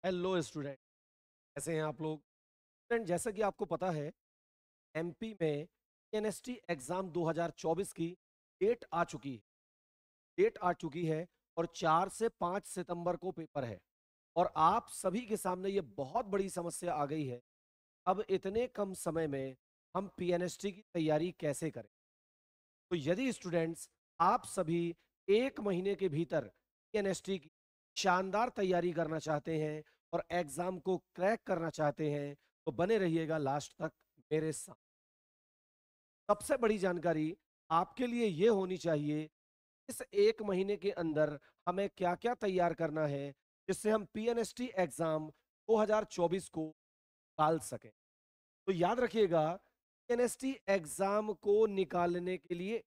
Hello student, कैसे हैं आप लोग? स्टूडेंट, जैसा कि आपको पता है, एमपी में एनएसटी एग्जाम 2024 की डेट आ चुकी है। डेट आ चुकी है और 4 से 5 सितंबर को पेपर है। और आप सभी के सामने ये बहुत बड़ी समस्या आ गई है। अब इतने कम समय में हम पीएनएसटी की तैयारी कैसे करें? तो यदि स्टूडेंट्स आप सभी 1 महीने के भीतर पीएनएसटी की शानदार तैयारी करना चाहते हैं और एग्जाम को क्रैक करना चाहते हैं, तो बने रहिएगा लास्ट तक मेरे साथ। सबसे बड़ी जानकारी आपके लिए ये होनी चाहिए, इस 1 महीने के अंदर हमें क्या क्या तैयार करना है जिससे हम पीएनएसटी एग्जाम 2024 को निकाल सकें। तो याद रखिएगा, पीएनएसटी एग्जाम को निकालने के लिए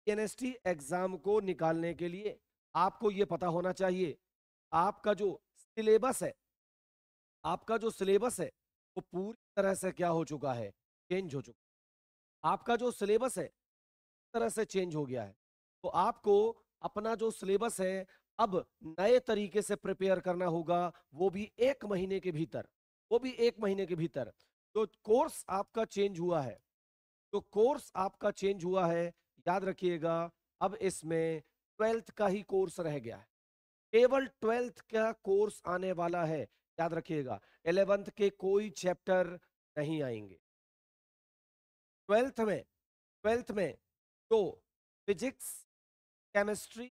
पीएनएसटी एग्जाम को निकालने के लिए आपको ये पता होना चाहिए, आपका जो सिलेबस है आपका जो सिलेबस है वो पूरी तरह से क्या हो चुका है, चेंज हो चुका। आपका जो सिलेबस है तरह से चेंज हो गया है। तो आपको अपना जो सिलेबस है अब नए तरीके से प्रिपेयर करना होगा, वो भी 1 महीने के भीतर। वो भी 1 महीने के भीतर। तो कोर्स आपका चेंज हुआ है। तो कोर्स आपका चेंज हुआ है, याद रखिएगा। अब इसमें 12th का ही कोर्स रह गया है। केवल 12th का कोर्स आने वाला है, याद रखिएगा। 11th के कोई चैप्टर नहीं आएंगे। 12th में तो फिजिक्स, केमिस्ट्री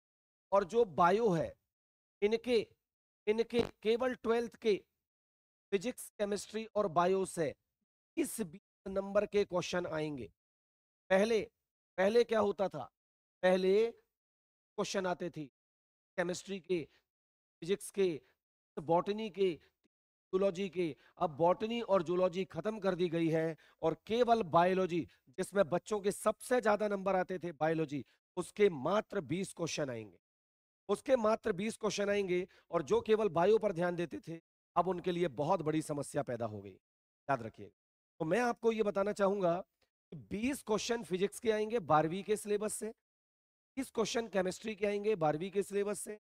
और जो बायो है, इनके इनके केवल 12th के फिजिक्स, केमिस्ट्री और बायो से 20 नंबर के क्वेश्चन आएंगे। पहले पहले क्या होता था? पहले क्वेश्चन आते थे केमिस्ट्री के, फिजिक्स के, बॉटनी के, जूलॉजी के। अब बॉटनी और जूलॉजी खत्म कर दी गई है और केवल बायोलॉजी, जिसमें बच्चों के सबसे ज्यादा नंबर आते थे बायोलॉजी, उसके मात्र 20 क्वेश्चन आएंगे। उसके मात्र 20 क्वेश्चन आएंगे। और जो केवल बायो पर ध्यान देते थे, अब उनके लिए बहुत बड़ी समस्या पैदा हो गई। याद रखिएगा। तो मैं आपको यह बताना चाहूंगा कि 20 क्वेश्चन फिजिक्स के आएंगे 12वीं के सिलेबस से, 30 क्वेश्चन केमिस्ट्री के आएंगे 12वीं के सिलेबस से,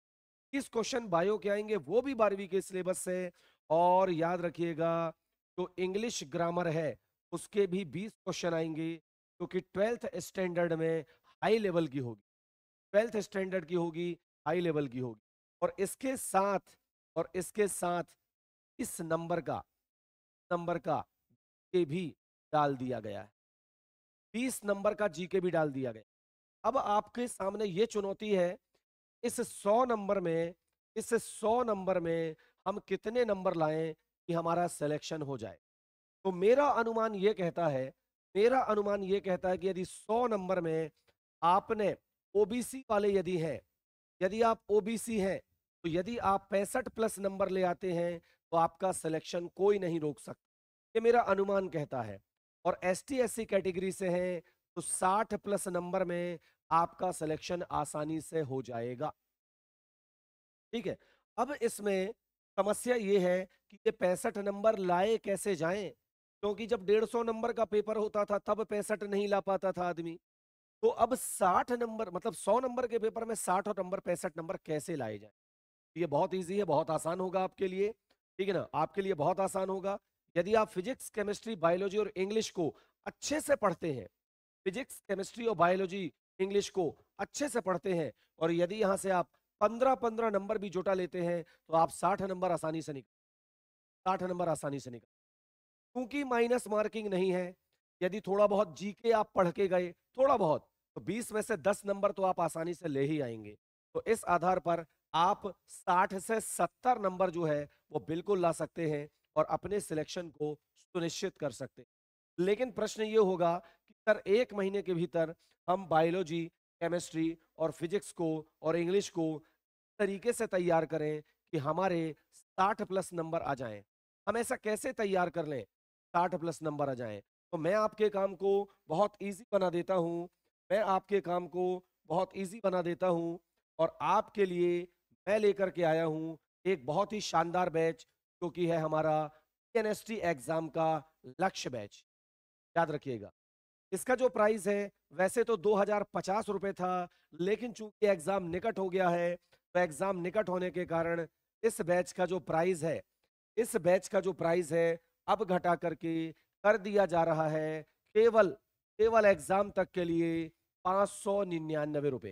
30 क्वेश्चन बायो के आएंगे वो भी 12वीं के सिलेबस से। और याद रखिएगा, जो इंग्लिश ग्रामर है उसके भी 20 क्वेश्चन आएंगे, क्योंकि 12th स्टैंडर्ड में हाई लेवल की होगी। 12th स्टैंडर्ड की होगी, हाई लेवल की होगी। और इसके साथ इस नंबर का के भी डाल दिया गया है। 20 नंबर का जीके भी डाल दिया गया। अब आपके सामने ये चुनौती है, इस 100 नंबर में हम कितने नंबर लाएं कि हमारा सिलेक्शन हो जाए। तो मेरा अनुमान ये कहता है कि यदि 100 नंबर में आपने ओबीसी वाले यदि आप ओबीसी हैं, तो यदि आप 65 प्लस नंबर ले आते हैं तो आपका सिलेक्शन कोई नहीं रोक सकता। ये मेरा अनुमान कहता है। और एसटी एससी कैटेगरी से हैं तो 60 प्लस नंबर में आपका सिलेक्शन आसानी से हो जाएगा। ठीक है। अब इसमें समस्या ये है कि ये 65 नंबर लाए कैसे जाएं, क्योंकि जब 150 नंबर का पेपर होता था तब 65 नहीं ला पाता था आदमी। तो अब 60 नंबर, मतलब 100 नंबर के पेपर में 60 और नंबर 65 नंबर कैसे लाए जाए? ये बहुत इजी है, बहुत आसान होगा आपके लिए। ठीक है ना, आपके लिए बहुत आसान होगा। यदि आप फिजिक्स, केमिस्ट्री, बायोलॉजी और इंग्लिश को अच्छे से पढ़ते हैं, फिजिक्स, केमिस्ट्री और बायोलॉजी, इंग्लिश को अच्छे से पढ़ते हैं, और यदि यहां से आप 15-15 नंबर भी जुटा लेते हैं, तो आप 60 नंबर आसानी से निकल। क्योंकि माइनस मार्किंग नहीं है, यदि थोड़ा बहुत जीके आप पढ़ के गए, थोड़ा बहुत, तो 20 में से 10 नंबर तो आप आसानी से ले ही आएंगे। तो इस आधार पर आप 60 से 70 नंबर जो है वो बिल्कुल ला सकते हैं और अपने सिलेक्शन को सुनिश्चित कर सकते हैं। लेकिन प्रश्न ये होगा कि सर 1 महीने के भीतर हम बायोलॉजी, केमिस्ट्री और फिजिक्स को और इंग्लिश को तरीके से तैयार करें कि हमारे 60 प्लस नंबर आ जाएं। हम ऐसा कैसे तैयार कर लें 60 प्लस नंबर आ जाएं? तो मैं आपके काम को बहुत इजी बना देता हूं। मैं आपके काम को बहुत इजी बना देता हूं और आपके लिए मैं लेकर के आया हूं एक बहुत ही शानदार बैच, जो कि है हमारा एनएसटी एग्जाम का लक्ष्य बैच। याद रखिएगा, इसका जो प्राइस है वैसे तो 2050 रुपये था, लेकिन चूंकि एग्जाम निकट हो गया है, तो एग्जाम निकट होने के कारण इस बैच का जो प्राइस है इस बैच का जो प्राइस है अब घटा करके कर दिया जा रहा है केवल केवल एग्जाम तक के लिए 599 रुपए।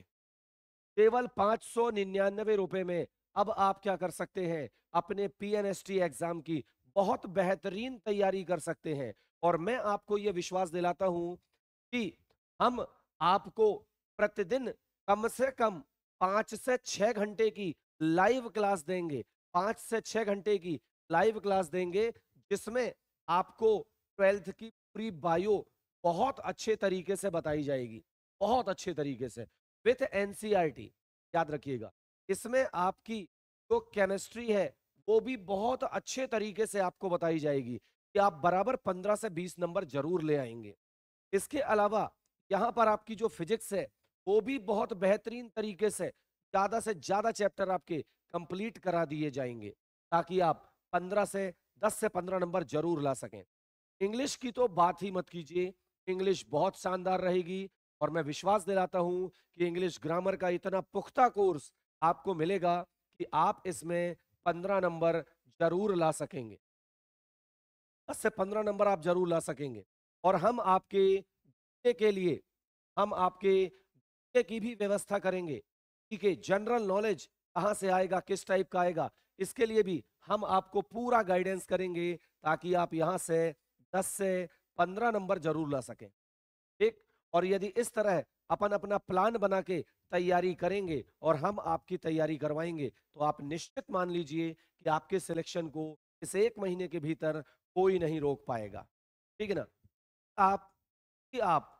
केवल 599 रुपए में अब आप क्या कर सकते हैं, अपने पीएनएसटी एग्जाम की बहुत बेहतरीन तैयारी कर सकते हैं। और मैं आपको यह विश्वास दिलाता हूं कि हम आपको प्रतिदिन कम से कम 5 से 6 घंटे की लाइव क्लास देंगे। 5 से 6 घंटे की लाइव क्लास देंगे, जिसमें आपको 12th की पूरी बायो बहुत अच्छे तरीके से बताई जाएगी, बहुत अच्छे तरीके से, विथ एनसीईआरटी। याद रखिएगा, इसमें आपकी जो केमिस्ट्री है वो भी बहुत अच्छे तरीके से आपको बताई जाएगी कि आप बराबर 15 से 20 नंबर जरूर ले आएंगे। इसके अलावा यहाँ पर आपकी जो फिजिक्स है वो भी बहुत बेहतरीन तरीके से ज्यादा चैप्टर आपके कंप्लीट करा दिए जाएंगे, ताकि आप 15 से 10 से 15 नंबर जरूर ला सकें। इंग्लिश की तो बात ही मत कीजिए, इंग्लिश बहुत शानदार रहेगी। और मैं विश्वास दिलाता हूं कि इंग्लिश ग्रामर का इतना पुख्ता कोर्स आपको मिलेगा कि आप इसमें 15 नंबर जरूर ला सकेंगे, 10 से 15 नंबर आप जरूर ला सकेंगे। और हम आपके के लिए हम आपके की भी व्यवस्था करेंगे। ठीक है, जनरल नॉलेज कहां से आएगा, किस टाइप का आएगा, इसके लिए भी हम आपको पूरा गाइडेंस करेंगे, ताकि आप यहां से 10 से 15 नंबर जरूर ला सकें। ठीक। और यदि इस तरह अपन अपना प्लान बना के तैयारी करेंगे और हम आपकी तैयारी करवाएंगे, तो आप निश्चित मान लीजिए कि आपके सिलेक्शन को इस 1 महीने के भीतर कोई नहीं रोक पाएगा। ठीक है ना। आप कि आप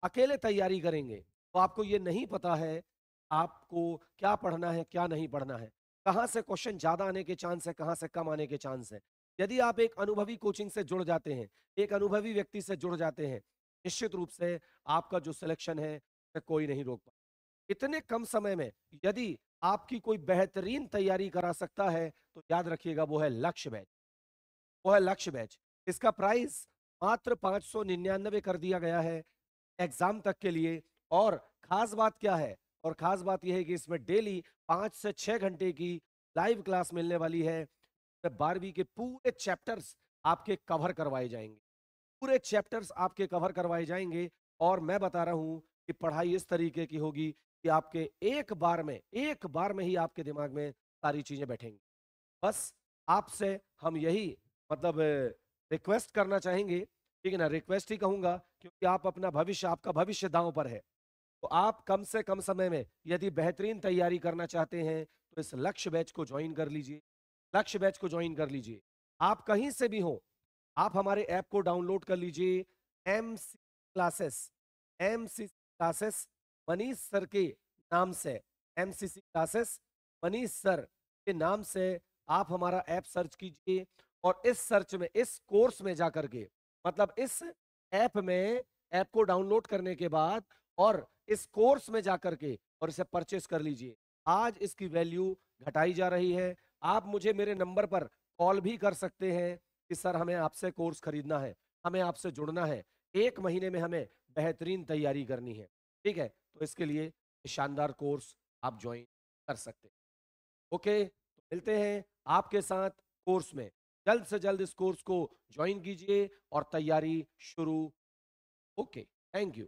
अकेले तैयारी करेंगे तो आपको ये नहीं पता है आपको क्या पढ़ना है, क्या नहीं पढ़ना है, कहाँ से क्वेश्चन ज्यादा आने के चांस है, कहाँ से कम आने के चांस है। यदि आप एक अनुभवी कोचिंग से जुड़ जाते हैं, एक अनुभवी व्यक्ति से जुड़ जाते हैं, निश्चित रूप से आपका जो सिलेक्शन है उसे कोई नहीं रोक पाता। इतने कम समय में यदि आपकी कोई बेहतरीन तैयारी करा सकता है, तो याद रखिएगा वो है लक्ष्य बैच। वो है लक्ष्य बैच। इसका प्राइस मात्र 599 कर दिया गया है एग्जाम तक के लिए। और खास बात क्या है, और खास बात यह है कि इसमें डेली 5 से 6 घंटे की लाइव क्लास मिलने वाली है। 12वीं के पूरे चैप्टर्स आपके कवर करवाए जाएंगे, पूरे चैप्टर्स आपके कवर करवाए जाएंगे। और मैं बता रहा हूं कि पढ़ाई इस तरीके की होगी कि आपके एक बार में ही आपके दिमाग में सारी चीजें बैठेंगी। बस आपसे हम यही मतलब रिक्वेस्ट करना चाहेंगे, ठीक है ना, रिक्वेस्ट ही कहूंगा, क्योंकि आप अपना भविष्य, आपका भविष्य दांव पर है। तो आप कम से कम समय में यदि बेहतरीन तैयारी करना चाहते हैं, तो इस लक्ष्य बैच को ज्वाइन कर लीजिए, लक्ष्य बैच को ज्वाइन कर लीजिए। आप कहीं से भी हो, आप हमारे ऐप को डाउनलोड कर लीजिए। MC classes, MC classes Manish sir के नाम से, MCC क्लासेस मनीष सर के नाम से आप हमारा ऐप सर्च कीजिए। और इस सर्च में, इस कोर्स में जाकर के, मतलब इस ऐप में, ऐप को डाउनलोड करने के बाद और इस कोर्स में जाकर के और इसे परचेस कर लीजिए। आज इसकी वैल्यू घटाई जा रही है। आप मुझे मेरे नंबर पर कॉल भी कर सकते हैं कि सर हमें आपसे कोर्स खरीदना है, हमें आपसे जुड़ना है, 1 महीने में हमें बेहतरीन तैयारी करनी है। ठीक है, तो इसके लिए शानदार कोर्स आप ज्वाइन कर सकते हैं। ओके, तो मिलते हैं आपके साथ कोर्स में। जल्द से जल्द इस कोर्स को ज्वाइन कीजिए और तैयारी शुरू। Okay, thank you.